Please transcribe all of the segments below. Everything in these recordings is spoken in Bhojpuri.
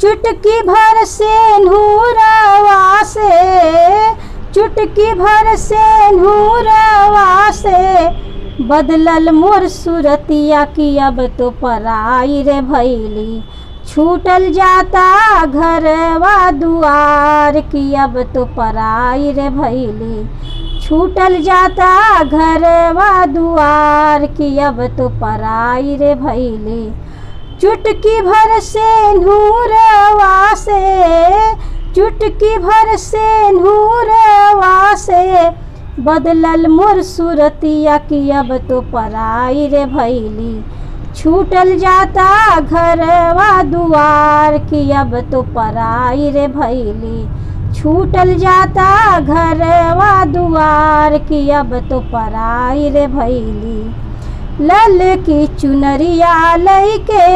चुटकी भर सेंधुरवा से, चुटकी भर सेंधुरवा से बदलल मोर सुरतिया की अब तो पराई रे भैली। छूटल जाता घरवा दुआर की अब तो पराई रे भैली। छूटल जाता घरवा दुआर की अब तो पराई रे भैली। चुटकी भर सेंधुरवा से, चुटकी भर सेंधुरवा से बदलल मोर सुरतिया की अब तो पराई रे भैली। छूटल जाता घरवा दुआर की अब तो पराई रे भैली। छूटल जाता घरवा दुआर की अब तो पराई रे भैली। लल की चुनरिया लैके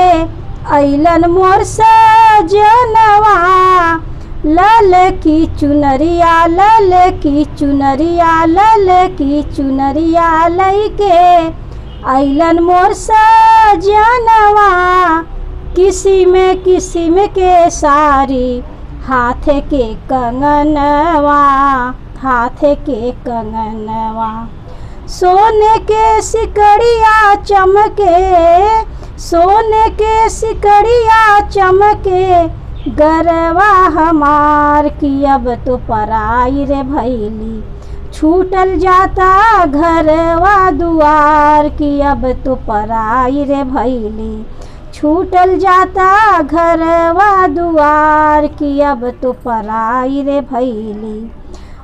अइलन मोर सजनवा। लल की चुनरिया, लल की चुनरिया, लल की चुनरिया लैके अइलन मोर सजनवा। किसिम के साड़ी हाथ के कंगनवा, हाथ के कंगनवा। सोने के सिकड़िया चमके, सोने के सिकड़िया चमके गरवा हमार की अब तो पराई रे भैली। छूटल जाता घरवा दुआर की अब तो पराई रे भैली। छूटल जाता घरवा दुआर की अब तो पराई रे भैली।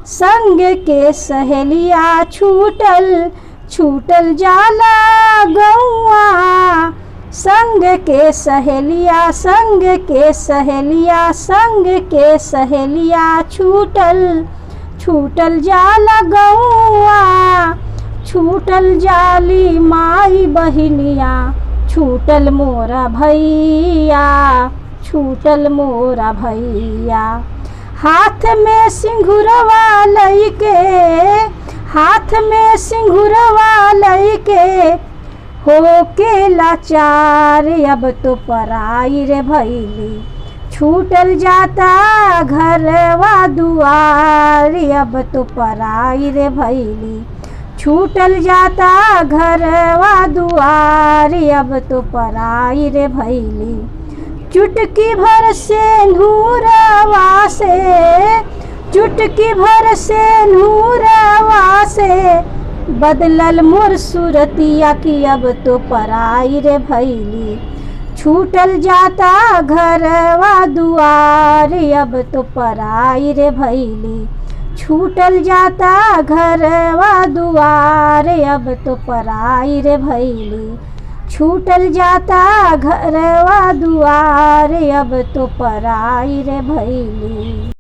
संग के सहेलिया छूटल, छूटल जाला गौआ। संग के सहेलिया, संग के सहेलिया, संग के सहेलिया छूटल, छूटल जाला गौआ। छूटल जाली माई बहिनिया, छूटल मोरा भैया, छूटल मोरा भैया। हाथ में सिंघुरवा लैके, हाथ में सिंघुरवा लैके होके लाचार अब तो पराई रे भैली। छूटल जाता घरवा दुआर अब तो पराई रे भैली। छूटल जाता घरवा दुआर अब तो पराई रे भैली। चुटकी भर सेंधुरवा से, चुटकी भर सेंधुरवा से बदलल मोर सुरतिया की अब तो पराई रे भैली। छूटल जाता घरवा दुआर अब तो पराई रे भैली। छूटल जाता घरवा दुआर अब तो पराई रे भैली। छूटल जाता घरवा दुआर अब तो पराई रे भैली।